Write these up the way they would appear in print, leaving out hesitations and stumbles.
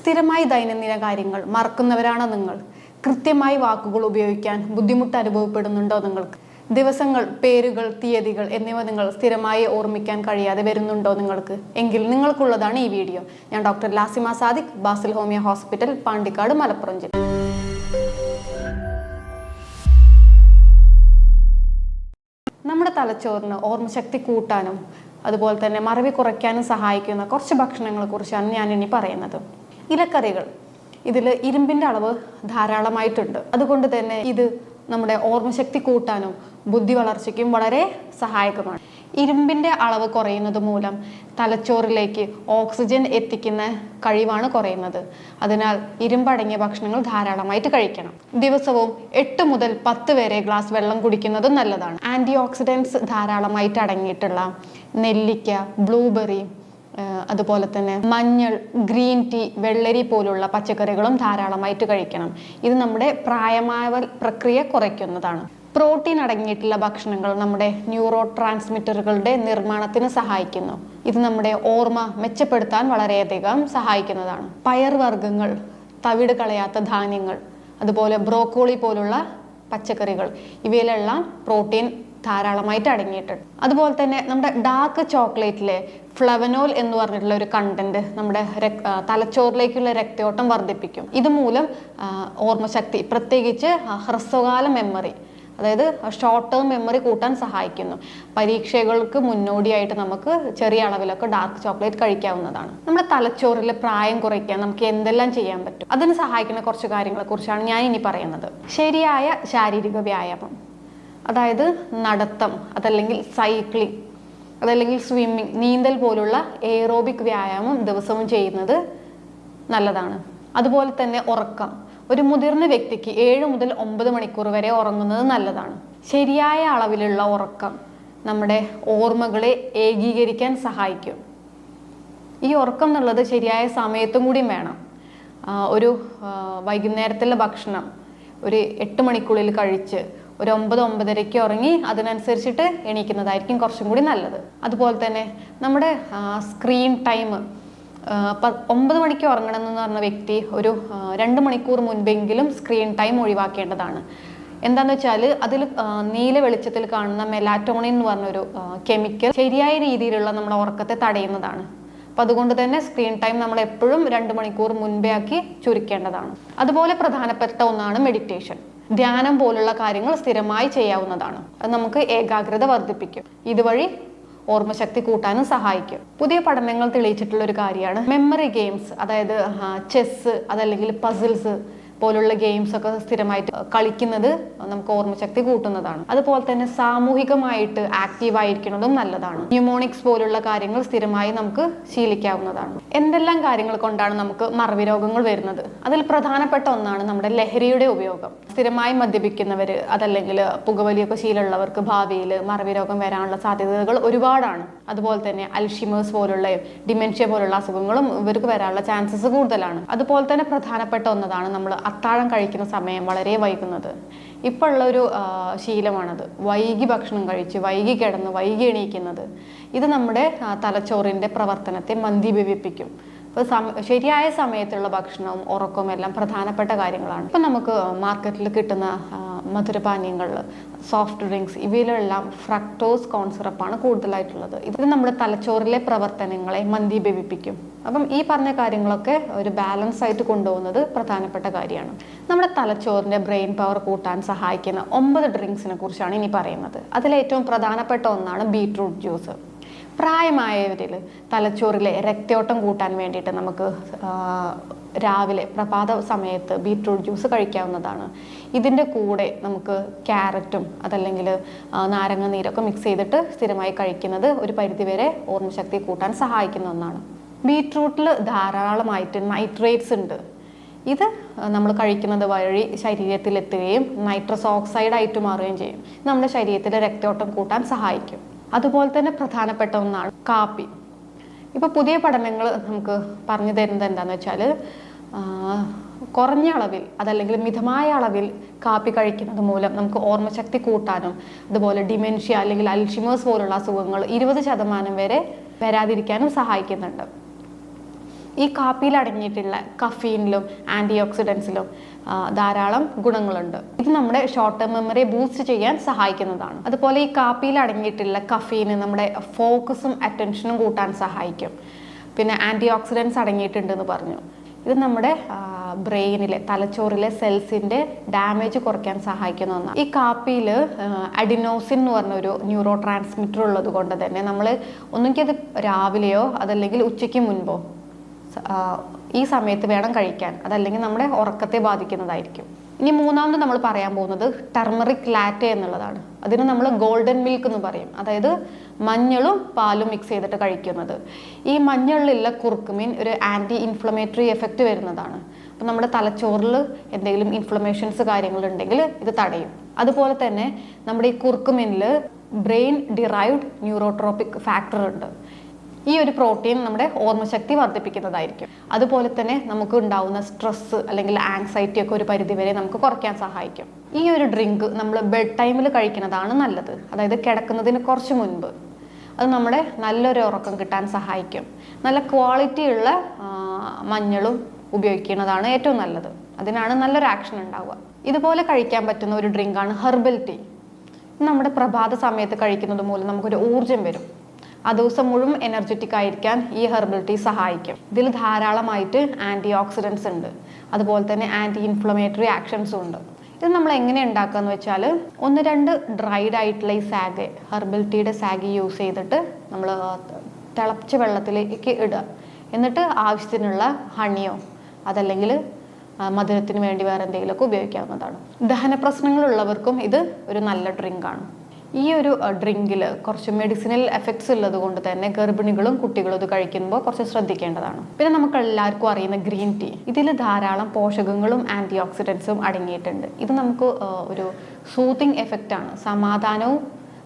സ്ഥിരമായി ദൈനംദിന കാര്യങ്ങൾ മറക്കുന്നവരാണോ നിങ്ങൾ? കൃത്യമായി വാക്കുകൾ ഉപയോഗിക്കാൻ ബുദ്ധിമുട്ട് അനുഭവപ്പെടുന്നുണ്ടോ നിങ്ങൾക്ക്? ദിവസങ്ങൾ, പേരുകൾ, തീയതികൾ എന്നിവ നിങ്ങൾ സ്ഥിരമായി ഓർമ്മിക്കാൻ കഴിയാതെ വരുന്നുണ്ടോ നിങ്ങൾക്ക്? എങ്കിൽ നിങ്ങൾക്കുള്ളതാണ് ഈ വീഡിയോ. ഞാൻ doctor Lasima Sadiq, Basil homeo hospital, Pandikkad, Malappuram ജില്ല. നമ്മുടെ തലച്ചോറിന് ഓർമ്മശക്തി കൂട്ടാനും അതുപോലെ തന്നെ മറവി കുറയ്ക്കാനും സഹായിക്കുന്ന കുറച്ച് ഭക്ഷണങ്ങളെ കുറിച്ചാണ് ഞാൻ ഇനി പറയുന്നത്. ഇലക്കറികൾ, ഇതിൽ ഇരുമ്പിൻ്റെ അളവ് ധാരാളമായിട്ടുണ്ട്. അതുകൊണ്ട് തന്നെ ഇത് നമ്മുടെ ഓർമ്മശക്തി കൂട്ടാനും ബുദ്ധി വളർച്ചയ്ക്കും വളരെ സഹായകമാണ്. ഇരുമ്പിൻ്റെ അളവ് കുറയുന്നത് മൂലം തലച്ചോറിലേക്ക് ഓക്സിജൻ എത്തിക്കുന്ന കഴിവാണ് കുറയുന്നത്. അതിനാൽ ഇരുമ്പടങ്ങിയ ഭക്ഷണങ്ങൾ ധാരാളമായിട്ട് കഴിക്കണം. ദിവസവും 8 മുതൽ 10 വരെ ഗ്ലാസ് വെള്ളം കുടിക്കുന്നതും നല്ലതാണ്. ആൻറ്റി ഓക്സിഡൻസ് ധാരാളമായിട്ട് അടങ്ങിയിട്ടുള്ള നെല്ലിക്ക, ബ്ലൂബെറി, അതുപോലെ തന്നെ മഞ്ഞൾ, ഗ്രീൻ ടീ, വെള്ളരി പോലുള്ള പച്ചക്കറികളും ധാരാളമായിട്ട് കഴിക്കണം. ഇത് നമ്മുടെ പ്രായമാവൽ പ്രക്രിയ കുറയ്ക്കുന്നതാണ്. പ്രോട്ടീൻ അടങ്ങിയിട്ടുള്ള ഭക്ഷണങ്ങൾ നമ്മുടെ ന്യൂറോ ട്രാൻസ്മിറ്ററുകളുടെ നിർമ്മാണത്തിന് സഹായിക്കുന്നു. ഇത് നമ്മുടെ ഓർമ്മ മെച്ചപ്പെടുത്താൻ വളരെയധികം സഹായിക്കുന്നതാണ്. പയർവർഗ്ഗങ്ങൾ, തവിട് കളയാത്ത ധാന്യങ്ങൾ, അതുപോലെ ബ്രോക്കോളി പോലുള്ള പച്ചക്കറികൾ, ഇവയിലെല്ലാം പ്രോട്ടീൻ ധാരാളമായിട്ട് അടങ്ങിയിട്ടുണ്ട്. അതുപോലെ തന്നെ നമ്മുടെ ഡാർക്ക് ചോക്ലേറ്റിലെ ഫ്ലവനോൽ എന്ന് പറഞ്ഞിട്ടുള്ള ഒരു കണ്ടന്റ് നമ്മുടെ തലച്ചോറിലേക്കുള്ള രക്തയോട്ടം വർദ്ധിപ്പിക്കും. ഇതുമൂലം ഓർമ്മശക്തി, പ്രത്യേകിച്ച് ഹ്രസ്വകാല മെമ്മറി, അതായത് ഷോർട്ട് ടേം മെമ്മറി കൂട്ടാൻ സഹായിക്കുന്നു. പരീക്ഷകൾക്ക് മുന്നോടിയായിട്ട് നമുക്ക് ചെറിയ അളവിലൊക്കെ ഡാർക്ക് ചോക്ലേറ്റ് കഴിക്കാവുന്നതാണ്. നമ്മുടെ തലച്ചോറിലെ പ്രായം കുറയ്ക്കാൻ നമുക്ക് എന്തെല്ലാം ചെയ്യാൻ പറ്റും? അതിന് സഹായിക്കുന്ന കുറച്ച് കാര്യങ്ങളെ കുറിച്ചാണ് ഞാൻ ഇനി പറയുന്നത്. ശരിയായ ശാരീരിക വ്യായാമം, അതായത് നടത്തം, അതല്ലെങ്കിൽ സൈക്ലിംഗ്, അതല്ലെങ്കിൽ സ്വിമ്മിങ്, നീന്തൽ പോലുള്ള എയറോബിക് വ്യായാമം ദിവസവും ചെയ്യുന്നത് നല്ലതാണ്. അതുപോലെ തന്നെ ഉറക്കം, ഒരു മുതിർന്ന വ്യക്തിക്ക് 7 മുതൽ 9 മണിക്കൂർ വരെ ഉറങ്ങുന്നത് നല്ലതാണ്. ശരിയായ അളവിലുള്ള ഉറക്കം നമ്മുടെ ഓർമ്മകളെ ഏകീകരിക്കാൻ സഹായിക്കും. ഈ ഉറക്കം എന്നുള്ളത് ശരിയായ സമയത്തും കൂടി വേണം. ഒരു വൈകുന്നേരത്തിലെ ഭക്ഷണം ഒരു 8 മണിക്കുള്ളിൽ കഴിച്ച് ഒരു 9-9:30 ഉറങ്ങി അതിനനുസരിച്ചിട്ട് എണീക്കുന്നതായിരിക്കും കുറച്ചും കൂടി നല്ലത്. അതുപോലെ തന്നെ നമ്മുടെ സ്ക്രീൻ ടൈം, 9 മണിക്ക് ഉറങ്ങണം എന്ന് പറഞ്ഞ വ്യക്തി ഒരു 2 മണിക്കൂർ മുൻപെങ്കിലും സ്ക്രീൻ ടൈം ഒഴിവാക്കേണ്ടതാണ്. എന്താണെന്ന് വെച്ചാൽ അതിൽ നീല വെളിച്ചത്തിൽ കാണുന്ന മെലാറ്റോണിൻ എന്ന് പറഞ്ഞൊരു കെമിക്കൽ ശരിയായ രീതിയിലുള്ള നമ്മുടെ ഉറക്കത്തെ തടയുന്നതാണ്. അപ്പം അതുകൊണ്ട് തന്നെ സ്ക്രീൻ ടൈം നമ്മൾ എപ്പോഴും 2 മണിക്കൂർ മുൻപേ ആക്കി ചുരുക്കേണ്ടതാണ്. അതുപോലെ പ്രധാനപ്പെട്ട ഒന്നാണ് മെഡിറ്റേഷൻ. ധ്യാനം പോലുള്ള കാര്യങ്ങൾ സ്ഥിരമായി ചെയ്യാവുന്നതാണ്. അത് നമുക്ക് ഏകാഗ്രത വർദ്ധിപ്പിക്കും. ഇതുവഴി ഓർമ്മശക്തി കൂട്ടാനും സഹായിക്കും. പുതിയ പഠനങ്ങൾ തെളിയിച്ചിട്ടുള്ള ഒരു കാര്യമാണ് മെമ്മറി ഗെയിംസ്, അതായത് ചെസ്, അതല്ലെങ്കിൽ പസിൽസ് പോലുള്ള ഗെയിംസ് ഒക്കെ സ്ഥിരമായിട്ട് കളിക്കുന്നത് നമുക്ക് ഓർമ്മശക്തി കൂട്ടുന്നതാണ്. അതുപോലെ തന്നെ സാമൂഹികമായിട്ട് ആക്റ്റീവ് ആയിരിക്കുന്നതും നല്ലതാണ്. ന്യൂമോണിക്സ് പോലുള്ള കാര്യങ്ങൾ സ്ഥിരമായി നമുക്ക് ശീലിക്കാവുന്നതാണ്. എന്തെല്ലാം കാര്യങ്ങൾ കൊണ്ടാണ് നമുക്ക് മറവി രോഗങ്ങൾ വരുന്നത്? അതിൽ പ്രധാനപ്പെട്ട ഒന്നാണ് നമ്മുടെ ലഹരിയുടെ ഉപയോഗം. സ്ഥിരമായി മദ്യപിക്കുന്നവർ, അതല്ലെങ്കിൽ പുകവലിയൊക്കെ ശീലമുള്ളവർക്ക് ഭാവിയിൽ മറവി രോഗം വരാനുള്ള സാധ്യതകൾ ഒരുപാടാണ്. അതുപോലെ തന്നെ അൽഷിമേഴ്സ് പോലുള്ള, ഡിമെൻഷ്യ പോലുള്ള അസുഖങ്ങളും ഇവർക്ക് വരാനുള്ള ചാൻസസ് കൂടുതലാണ്. അതുപോലെ തന്നെ പ്രധാനപ്പെട്ട ഒന്നതാണ് നമ്മൾ അത്താഴം കഴിക്കുന്ന സമയം വളരെ വൈകുന്നത്. ഇപ്പോൾ ഉള്ളൊരു ശീലമാണത്. വൈകി ഭക്ഷണം കഴിച്ച് വൈകി കിടന്ന് വൈകി എണീക്കുന്നത്. ഇത് നമ്മുടെ തലച്ചോറിൻ്റെ പ്രവർത്തനത്തെ മന്ദീഭവിപ്പിക്കും. അപ്പോൾ ശരിയായ സമയത്തുള്ള ഭക്ഷണവും ഉറക്കവും എല്ലാം പ്രധാനപ്പെട്ട കാര്യങ്ങളാണ്. ഇപ്പം നമുക്ക് മാർക്കറ്റിൽ കിട്ടുന്ന മധുരപാനീയങ്ങൾ, സോഫ്റ്റ് ഡ്രിങ്ക്സ്, ഇവയിലെല്ലാം ഫ്രക്ടോസ് കോൺ സിറപ്പാണ് കൂടുതലായിട്ടുള്ളത്. ഇത് നമ്മുടെ തലച്ചോറിലെ പ്രവർത്തനങ്ങളെ മന്ദീഭവിപ്പിക്കും. അപ്പം ഈ പറഞ്ഞ കാര്യങ്ങളൊക്കെ ഒരു ബാലൻസ് ആയിട്ട് കൊണ്ടുപോകുന്നത് പ്രധാനപ്പെട്ട കാര്യമാണ്. നമ്മുടെ തലച്ചോറിൻ്റെ ബ്രെയിൻ പവർ കൂട്ടാൻ സഹായിക്കുന്ന 9 ഡ്രിങ്ക്സിനെ കുറിച്ചാണ് ഇനി പറയുന്നത്. അതിലേറ്റവും പ്രധാനപ്പെട്ട ഒന്നാണ് ബീട്രൂട്ട് ജ്യൂസ്. പ്രായമായവരിൽ തലച്ചോറിലെ രക്തയോട്ടം കൂട്ടാൻ വേണ്ടിയിട്ട് നമുക്ക് രാവിലെ പ്രഭാത സമയത്ത് ബീട്രൂട്ട് ജ്യൂസ് കഴിക്കാവുന്നതാണ്. ഇതിൻ്റെ കൂടെ നമുക്ക് ക്യാരറ്റും അതല്ലെങ്കിൽ നാരങ്ങ നീരൊക്കെ മിക്സ് ചെയ്തിട്ട് സ്ഥിരമായി കഴിക്കുന്നത് ഒരു പരിധിവരെ ഓർമ്മശക്തി കൂട്ടാൻ സഹായിക്കുന്ന ഒന്നാണ്. ബീട്രൂട്ടിൽ ധാരാളമായിട്ട് നൈട്രേറ്റ്സ് ഉണ്ട്. ഇത് നമ്മൾ കഴിക്കുന്നത് വഴി ശരീരത്തിലെത്തുകയും നൈട്രസ് ഓക്സൈഡായിട്ട് മാറുകയും ചെയ്യും. നമ്മുടെ ശരീരത്തിലെ രക്തയോട്ടം കൂട്ടാൻ സഹായിക്കും. അതുപോലെ തന്നെ പ്രധാനപ്പെട്ട ഒന്നാണ് കാപ്പി. ഇപ്പോൾ പുതിയ പഠനങ്ങൾ നമുക്ക് പറഞ്ഞു തരുന്നത് എന്താണെന്ന് വെച്ചാൽ കുറഞ്ഞ അളവിൽ, അതല്ലെങ്കിൽ മിതമായ അളവിൽ കാപ്പി കഴിക്കുന്നത് മൂലം നമുക്ക് ഓർമ്മശക്തി കൂട്ടാനും അതുപോലെ ഡിമെൻഷ്യ അല്ലെങ്കിൽ അൽഷിമേഴ്സ് പോലുള്ള അസുഖങ്ങൾ 20% വരെ വരാതിരിക്കാനും സഹായിക്കുന്നുണ്ട്. ഈ കാപ്പിയിൽ അടങ്ങിയിട്ടുള്ള കഫീനിലും ആൻറ്റി ഓക്സിഡൻസിലും ധാരാളം ഗുണങ്ങളുണ്ട്. ഇത് നമ്മുടെ ഷോർട്ട് ടേം മെമ്മറിയെ ബൂസ്റ്റ് ചെയ്യാൻ സഹായിക്കുന്നതാണ്. അതുപോലെ ഈ കാപ്പിയിൽ അടങ്ങിയിട്ടുള്ള കഫീന് നമ്മുടെ ഫോക്കസും അറ്റൻഷനും കൂട്ടാൻ സഹായിക്കും. പിന്നെ ആൻറ്റി ഓക്സിഡൻസ് അടങ്ങിയിട്ടുണ്ടെന്ന് പറഞ്ഞു. ഇത് നമ്മുടെ ബ്രെയിനിലെ തലച്ചോറിലെ സെൽസിൻ്റെ ഡാമേജ് കുറയ്ക്കാൻ സഹായിക്കുന്ന ഒന്നാണ്. ഈ കാപ്പിയിൽ അഡിനോസിൻ എന്ന് പറഞ്ഞൊരു ന്യൂറോ ട്രാൻസ്മിറ്റർ ഉള്ളത് കൊണ്ട് തന്നെ നമ്മൾ ഒന്നുകിൽ അത് രാവിലെയോ അതല്ലെങ്കിൽ ഉച്ചയ്ക്ക് മുൻപോ ഈ സമയത്ത് വേണം കഴിക്കാൻ. അതല്ലെങ്കിൽ നമ്മുടെ ഉറക്കത്തെ ബാധിക്കുന്നതായിരിക്കും. ഇനി മൂന്നാമത് നമ്മൾ പറയാൻ പോകുന്നത് ടർമറിക് ലാറ്റെ എന്നുള്ളതാണ്. അതിന് നമ്മൾ ഗോൾഡൻ മിൽക്ക് എന്ന് പറയും. അതായത് മഞ്ഞളും പാലും മിക്സ് ചെയ്തിട്ട് കഴിക്കുന്നത്. ഈ മഞ്ഞളിലുള്ള കുർക്കുമിൻ ഒരു ആൻറ്റി ഇൻഫ്ലമേറ്ററി എഫക്റ്റ് വരുന്നതാണ്. അപ്പം നമ്മുടെ തലച്ചോറിൽ എന്തെങ്കിലും ഇൻഫ്ലമേഷൻസ് കാര്യങ്ങളുണ്ടെങ്കിൽ ഇത് തടയും. അതുപോലെ തന്നെ നമ്മുടെ ഈ കുർക്കുമിനിൽ ബ്രെയിൻ ഡിറൈവ്ഡ് ന്യൂറോട്രോപിക് ഫാക്ടർ ഉണ്ട്. ഈ ഒരു പ്രോട്ടീൻ നമ്മുടെ ഓർമ്മശക്തി വർദ്ധിപ്പിക്കുന്നതായിരിക്കും. അതുപോലെ തന്നെ നമുക്ക് ഉണ്ടാവുന്ന സ്ട്രെസ് അല്ലെങ്കിൽ ആങ്സൈറ്റി ഒക്കെ ഒരു പരിധിവരെ നമുക്ക് കുറയ്ക്കാൻ സഹായിക്കും. ഈ ഒരു ഡ്രിങ്ക് നമ്മൾ ബെഡ് ടൈമിൽ കഴിക്കുന്നതാണ് നല്ലത്. അതായത് കിടക്കുന്നതിന് കുറച്ച് മുൻപ്. അത് നമ്മുടെ നല്ലൊരു ഉറക്കം കിട്ടാൻ സഹായിക്കും. നല്ല ക്വാളിറ്റിയുള്ള മഞ്ഞളും ഉപയോഗിക്കുന്നതാണ് ഏറ്റവും നല്ലത്. അതിനാണ് നല്ലൊരു ആക്ഷൻ ഉണ്ടാവുക. ഇതുപോലെ കഴിക്കാൻ പറ്റുന്ന ഒരു ഡ്രിങ്കാണ് ഹെർബൽ ടീ. നമ്മുടെ പ്രഭാത സമയത്ത് കഴിക്കുന്നത് മൂലം നമുക്കൊരു ഊർജ്ജം വരും. ആ ദിവസം മുഴുവൻ എനർജറ്റിക് ആയിരിക്കാൻ ഈ ഹെർബൽ ടീ സഹായിക്കും. ഇതിൽ ധാരാളമായിട്ട് ആൻറ്റി ഓക്സിഡൻസ് ഉണ്ട്. അതുപോലെ തന്നെ ആൻറ്റി ഇൻഫ്ലമേറ്ററി ആക്ഷൻസും ഉണ്ട്. ഇത് നമ്മൾ എങ്ങനെ ഉണ്ടാക്കുക എന്ന് വെച്ചാൽ 1-2 ഡ്രൈഡ് ആയിട്ടുള്ള ഈ സാഗ്, ഹെർബൽ ടീയുടെ സാഗ് യൂസ് ചെയ്തിട്ട് നമ്മൾ തിളച്ച വെള്ളത്തിലേക്ക് ഇടുക. എന്നിട്ട് ആവശ്യത്തിനുള്ള ഹണിയോ അതല്ലെങ്കിൽ മധുരത്തിന് വേണ്ടി വേറെ എന്തെങ്കിലുമൊക്കെ ഉപയോഗിക്കാവുന്നതാണ്. ദഹന പ്രശ്നങ്ങളുള്ളവർക്കും ഇത് ഒരു നല്ല ഡ്രിങ്കാണ്. ഈ ഒരു ഡ്രിങ്കിൽ കുറച്ച് മെഡിസിനൽ എഫക്ട്സ് ഉള്ളത് കൊണ്ട് തന്നെ ഗർഭിണികളും കുട്ടികളും ഇത് കഴിക്കുമ്പോൾ കുറച്ച് ശ്രദ്ധിക്കേണ്ടതാണ്. പിന്നെ നമുക്ക് എല്ലാവർക്കും അറിയുന്ന ഗ്രീൻ ടീ, ഇതിൽ ധാരാളം പോഷകങ്ങളും ആൻറ്റി ഓക്സിഡൻസും അടങ്ങിയിട്ടുണ്ട്. ഇത് നമുക്ക് ഒരു സൂത്തിങ് എഫക്റ്റാണ്, സമാധാനവും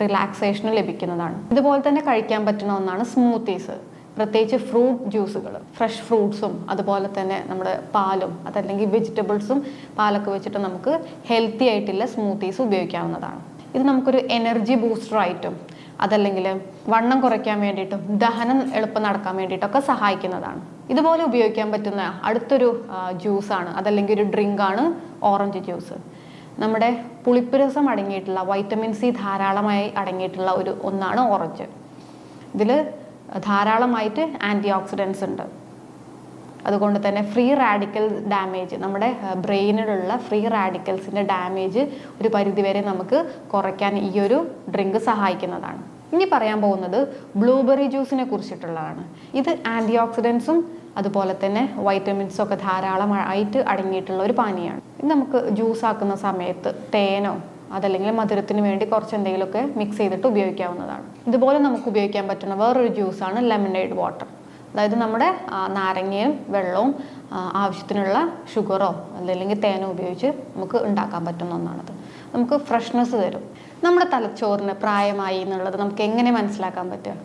റിലാക്സേഷനും ലഭിക്കുന്നതാണ്. ഇതുപോലെ തന്നെ കഴിക്കാൻ പറ്റുന്ന ഒന്നാണ് സ്മൂത്തീസ്. പ്രത്യേകിച്ച് ഫ്രൂട്ട് ജ്യൂസുകൾ, ഫ്രഷ് ഫ്രൂട്ട്സും അതുപോലെ തന്നെ നമ്മുടെ പാലും അതല്ലെങ്കിൽ വെജിറ്റബിൾസും പാലൊക്കെ വെച്ചിട്ട് നമുക്ക് ഹെൽത്തി ആയിട്ടുള്ള സ്മൂത്തീസ് ഉപയോഗിക്കാവുന്നതാണ്. ഇത് നമുക്കൊരു എനർജി ബൂസ്റ്റർ ആയിട്ടും അതല്ലെങ്കിൽ വണ്ണം കുറയ്ക്കാൻ വേണ്ടിയിട്ടും ദഹനം എളുപ്പം നടക്കാൻ വേണ്ടിയിട്ടൊക്കെ സഹായിക്കുന്നതാണ്. ഇതുപോലെ ഉപയോഗിക്കാൻ പറ്റുന്ന അടുത്തൊരു ജ്യൂസാണ് അതല്ലെങ്കിൽ ഒരു ഡ്രിങ്കാണ് ഓറഞ്ച് ജ്യൂസ്. നമ്മുടെ പുളിപ്പ് രസം അടങ്ങിയിട്ടുള്ള വൈറ്റമിൻ സി ധാരാളമായി അടങ്ങിയിട്ടുള്ള ഒന്നാണ് ഓറഞ്ച്. ഇതിൽ ധാരാളമായിട്ട് ആൻറ്റി ഓക്സിഡൻസ് ഉണ്ട്. അതുകൊണ്ട് തന്നെ ഫ്രീ റാഡിക്കൽ ഡാമേജ്, നമ്മുടെ ബ്രെയിനിലുള്ള ഫ്രീ റാഡിക്കൽസിൻ്റെ ഡാമേജ് ഒരു പരിധിവരെ നമുക്ക് കുറയ്ക്കാൻ ഈ ഒരു ഡ്രിങ്ക് സഹായിക്കുന്നതാണ്. ഇനി പറയാൻ പോകുന്നത് ബ്ലൂബെറി ജ്യൂസിനെ കുറിച്ചിട്ടുള്ളതാണ്. ഇത് ആൻറ്റി ഓക്സിഡൻസും അതുപോലെ തന്നെ വൈറ്റമിൻസും ഒക്കെ ധാരാളമായിട്ട് അടങ്ങിയിട്ടുള്ള ഒരു പാനീയമാണ്. ഇത് നമുക്ക് ജ്യൂസ് ആക്കുന്ന സമയത്ത് തേനോ അതല്ലെങ്കിൽ മധുരത്തിന് വേണ്ടി കുറച്ച് എന്തെങ്കിലുമൊക്കെ മിക്സ് ചെയ്തിട്ട് ഉപയോഗിക്കാവുന്നതാണ്. ഇതുപോലെ നമുക്ക് ഉപയോഗിക്കാൻ പറ്റുന്ന വേറൊരു ജ്യൂസാണ് ലെമണേഡ് വാട്ടർ. അതായത് നമ്മുടെ നാരങ്ങയും വെള്ളവും ആവശ്യത്തിനുള്ള ഷുഗറോ അല്ലെങ്കിൽ തേനോ ഉപയോഗിച്ച് നമുക്ക് ഉണ്ടാക്കാൻ പറ്റുന്ന ഒന്നാണത്. നമുക്ക് ഫ്രഷ്നെസ് തരും. നമ്മുടെ തലച്ചോറിന് പ്രായമായി എന്നുള്ളത് നമുക്ക് എങ്ങനെ മനസ്സിലാക്കാൻ പറ്റുക?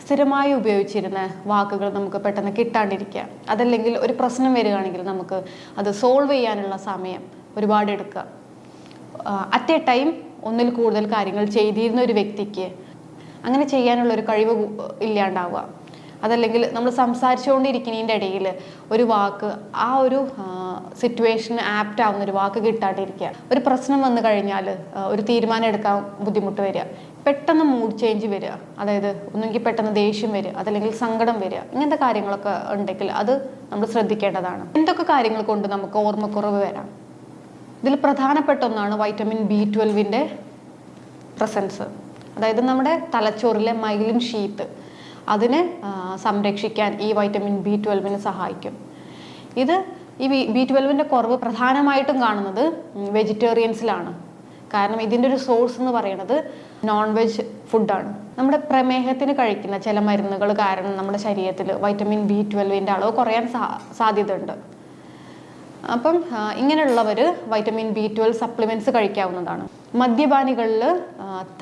സ്ഥിരമായി ഉപയോഗിച്ചിരുന്ന വാക്കുകൾ നമുക്ക് പെട്ടെന്ന് കിട്ടാണ്ടിരിക്കുക, അതല്ലെങ്കിൽ ഒരു പ്രശ്നം വരികയാണെങ്കിൽ നമുക്ക് അത് സോൾവ് ചെയ്യാനുള്ള സമയം ഒരുപാട് എടുക്കുക. അറ്റ് എ ടൈം ഒന്നിൽ കൂടുതൽ കാര്യങ്ങൾ ചെയ്തിരുന്ന ഒരു വ്യക്തിക്ക് അങ്ങനെ ചെയ്യാനുള്ള ഒരു കഴിവ് ഇല്ലാണ്ടാവുക. അതല്ലെങ്കിൽ നമ്മൾ സംസാരിച്ചുകൊണ്ടിരിക്കുന്നതിൻ്റെ ഇടയിൽ ഒരു വാക്ക് ആ ഒരു സിറ്റുവേഷന് ആപ്റ്റ് ആവുന്ന ഒരു വാക്ക് കിട്ടാണ്ടിരിക്കുക. ഒരു പ്രശ്നം വന്നു കഴിഞ്ഞാൽ ഒരു തീരുമാനം എടുക്കാൻ ബുദ്ധിമുട്ട് വരിക, പെട്ടെന്ന് മൂഡ് ചേഞ്ച് വരിക, അതായത് ഒന്നുകിൽ പെട്ടെന്ന് ദേഷ്യം വരിക അതല്ലെങ്കിൽ സങ്കടം വരിക, ഇങ്ങനത്തെ കാര്യങ്ങളൊക്കെ ഉണ്ടെങ്കിൽ അത് നമ്മൾ ശ്രദ്ധിക്കേണ്ടതാണ്. എന്തൊക്കെ കാര്യങ്ങൾ കൊണ്ട് നമുക്ക് ഓർമ്മക്കുറവ് വരാം? ഇതിൽ പ്രധാനപ്പെട്ട ഒന്നാണ് വൈറ്റമിൻ B12 പ്രസൻസ്. അതായത് നമ്മുടെ തലച്ചോറിലെ മൈലിൻ ഷീത്ത് അതിനെ സംരക്ഷിക്കാൻ ഈ വൈറ്റമിൻ B12 സഹായിക്കും. ഇത് ഈ B12 കുറവ് പ്രധാനമായിട്ടും കാണുന്നത് വെജിറ്റേറിയൻസിലാണ്. കാരണം ഇതിൻ്റെ ഒരു സോഴ്സ് എന്ന് പറയുന്നത് നോൺ വെജ് ഫുഡാണ്. നമ്മുടെ പ്രമേഹത്തിന് കഴിക്കുന്ന ചില മരുന്നുകൾ കാരണം നമ്മുടെ ശരീരത്തിൽ വൈറ്റമിൻ B12 അളവ് കുറയാൻ സാധ്യതയുണ്ട്. അപ്പം ഇങ്ങനെയുള്ളവർ വൈറ്റമിൻ B12 സപ്ലിമെൻറ്റ്സ് കഴിക്കാവുന്നതാണ്. മദ്യപാനികളിൽ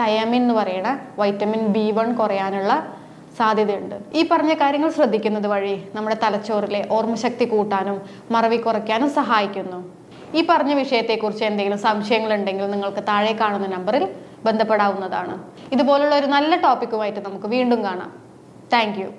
തയാമിൻ എന്ന് പറയുന്ന വൈറ്റമിൻ B1 കുറയാനുള്ള സാധ്യതയുണ്ട്. ഈ പറഞ്ഞ കാര്യങ്ങൾ ശ്രദ്ധിക്കുന്നത് വഴി നമ്മുടെ തലച്ചോറിലെ ഓർമ്മശക്തി കൂട്ടാനും മറവി കുറയ്ക്കാനും സഹായിക്കുന്നു. ഈ പറഞ്ഞ വിഷയത്തെക്കുറിച്ച് എന്തെങ്കിലും സംശയങ്ങളുണ്ടെങ്കിൽ നിങ്ങൾക്ക് താഴെ കാണുന്ന നമ്പറിൽ ബന്ധപ്പെടാവുന്നതാണ്. ഇതുപോലുള്ള ഒരു നല്ല ടോപ്പിക്കുമായിട്ട് നമുക്ക് വീണ്ടും കാണാം. Thank you.